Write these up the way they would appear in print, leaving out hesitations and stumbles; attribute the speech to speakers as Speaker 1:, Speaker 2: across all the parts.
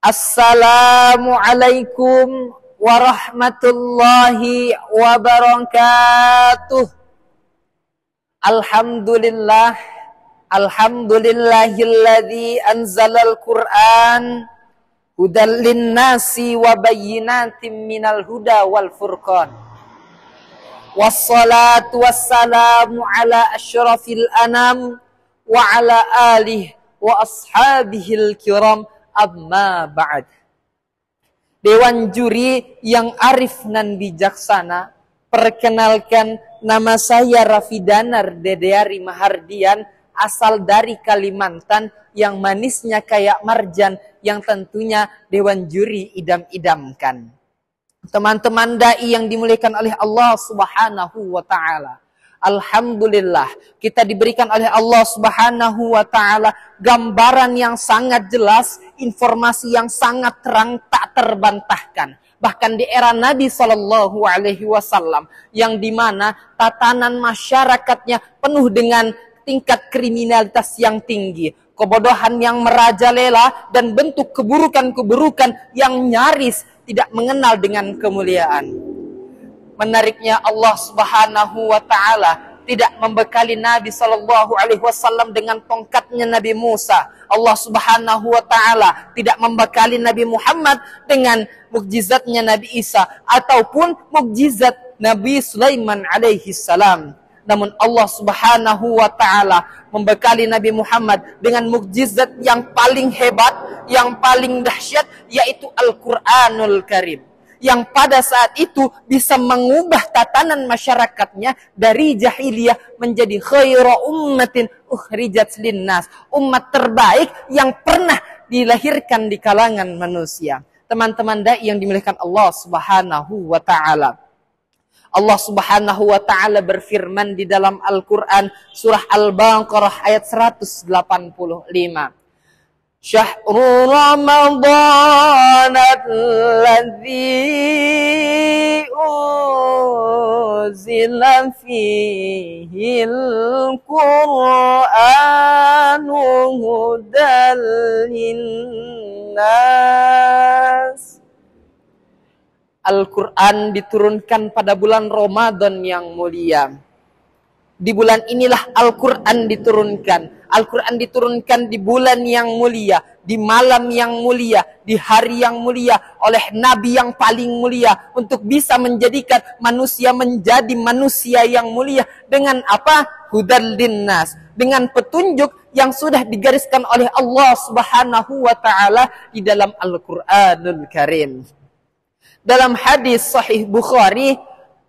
Speaker 1: Assalamualaikum warahmatullahi wabarakatuh. Alhamdulillah, alhamdulillahilladzi anzalal Qur'an hudal linnasi wa bayyinatin minal huda wal furqan. Wassalatu wassalamu ala asyrafil anam wa ala alihi wa ashabihil kiram. Amma ba'd. Dewan juri yang arif nan bijaksana, perkenalkan, nama saya Raffi Danar Dedeari Mahardian, asal dari Kalimantan, yang manisnya kayak marjan, yang tentunya dewan juri idam-idamkan. Teman-teman dai yang dimuliakan oleh Allah Subhanahu wa taala. Alhamdulillah, kita diberikan oleh Allah Subhanahu wa taala gambaran yang sangat jelas, informasi yang sangat terang tak terbantahkan. Bahkan di era Nabi Shallallahu alaihi wasallam yang dimana tatanan masyarakatnya penuh dengan tingkat kriminalitas yang tinggi, kebodohan yang merajalela, dan bentuk keburukan-keburukan yang nyaris tidak mengenal dengan kemuliaan. Menariknya, Allah Subhanahu wa taala tidak membekali Nabi Shallallahu alaihi wasallam dengan tongkatnya Nabi Musa. Allah Subhanahu wa taala tidak membekali Nabi Muhammad dengan mukjizatnya Nabi Isa ataupun mukjizat Nabi Sulaiman alaihi salam. Namun Allah Subhanahu wa taala membekali Nabi Muhammad dengan mukjizat yang paling hebat, yang paling dahsyat, yaitu Al-Qur'anul Karim, yang pada saat itu bisa mengubah tatanan masyarakatnya dari jahiliyah menjadi khairu ummatin ukhrijat linnas, umat terbaik yang pernah dilahirkan di kalangan manusia. Teman-teman dai yang dimuliakan Allah Subhanahu wa taala. Allah Subhanahu wa taala berfirman di dalam Al-Qur'an surah Al-Baqarah ayat 185. Syahrul Ramadan alladzi unzila fihi al-Qur'anu hudal linnas. Al-Quran diturunkan pada bulan Ramadan yang mulia. Di bulan inilah Al-Quran diturunkan. Al-Quran diturunkan di bulan yang mulia, di malam yang mulia, di hari yang mulia, oleh Nabi yang paling mulia, untuk bisa menjadikan manusia menjadi manusia yang mulia. Dengan apa? Hudal linnas. Dengan petunjuk yang sudah digariskan oleh Allah Subhanahu wa ta'ala di dalam Al-Quranul Karim. Dalam hadis Sahih Bukhari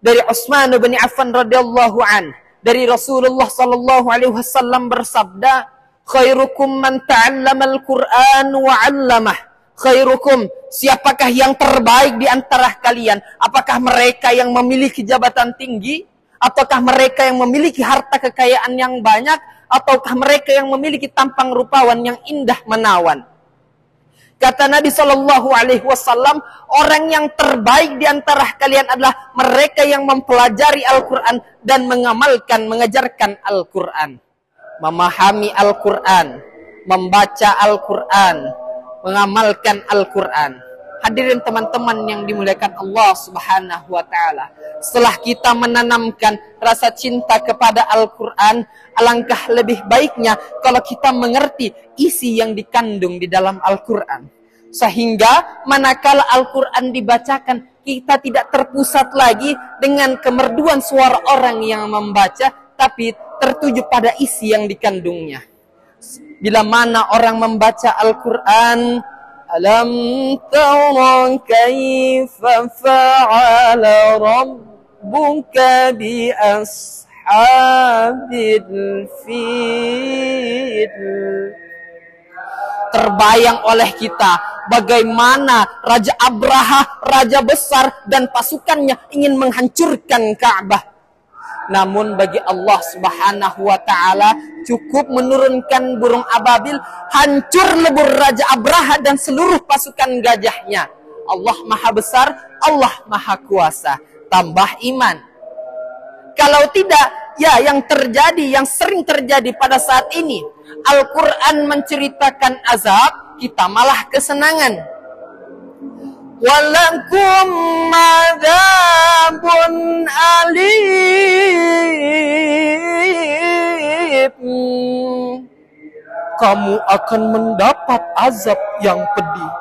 Speaker 1: dari Utsman bin Affan radhiyallahu an, dari Rasulullah sallallahu alaihi wasallam bersabda, khairukum man ta'allama al-Qur'an wa 'allamah. Khairukum, siapakah yang terbaik di antara kalian? Apakah mereka yang memiliki jabatan tinggi, ataukah mereka yang memiliki harta kekayaan yang banyak, ataukah mereka yang memiliki tampang rupawan yang indah menawan? Kata Nabi Shallallahu alaihi wasallam, orang yang terbaik di antara kalian adalah mereka yang mempelajari Al-Quran dan mengamalkan, mengajarkan Al-Quran. Memahami Al-Quran, membaca Al-Quran, mengamalkan Al-Quran. Hadirin teman-teman yang dimuliakan Allah Subhanahu wa ta'ala, setelah kita menanamkan rasa cinta kepada Al-Quran, alangkah lebih baiknya kalau kita mengerti isi yang dikandung di dalam Al-Quran. Sehingga manakala Al-Quran dibacakan, kita tidak terpusat lagi dengan kemerduan suara orang yang membaca, tapi tertuju pada isi yang dikandungnya. Bila mana orang membaca Al-Quran, alam tara kaifa fa'ala rabbuka bi ashabil fil. Terbayang oleh kita bagaimana Raja Abraha, raja besar, dan pasukannya ingin menghancurkan Ka'bah. Namun bagi Allah Subhanahu wa ta'ala cukup menurunkan burung ababil, hancur lebur Raja Abraha dan seluruh pasukan gajahnya. Allah Maha Besar, Allah Maha Kuasa. Tambah iman. Kalau tidak, ya yang terjadi, yang sering terjadi pada saat ini, Al-Quran menceritakan azab, kita malah kesenangan. walakum adzabun alim. Kamu akan mendapat azab yang pedih.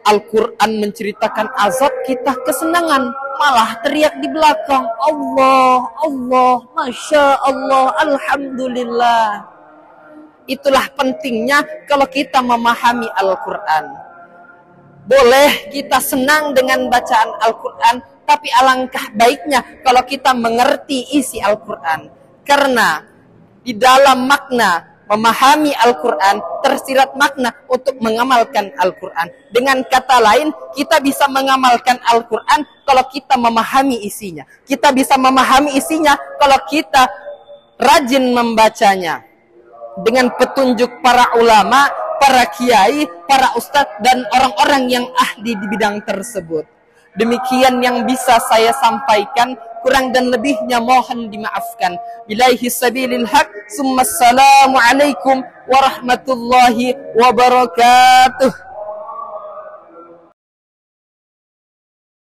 Speaker 1: Al-Quran menceritakan azab, kita kesenangan, malah teriak di belakang, Allah, Allah, Masya Allah, Alhamdulillah. Itulah pentingnya kalau kita memahami Al-Quran. Boleh kita senang dengan bacaan Al-Quran, tapi alangkah baiknya kalau kita mengerti isi Al-Quran. Karena di dalam makna memahami Al-Quran tersirat makna untuk mengamalkan Al-Quran. Dengan kata lain, kita bisa mengamalkan Al-Quran kalau kita memahami isinya. Kita bisa memahami isinya kalau kita rajin membacanya. Dengan petunjuk para ulama, para kiai, para ustadz, dan orang-orang yang ahli di bidang tersebut. Demikian yang bisa saya sampaikan, kurang dan lebihnya mohon dimaafkan. Billahi sabilil haq, summa assalamu alaikum warahmatullahi wabarakatuh.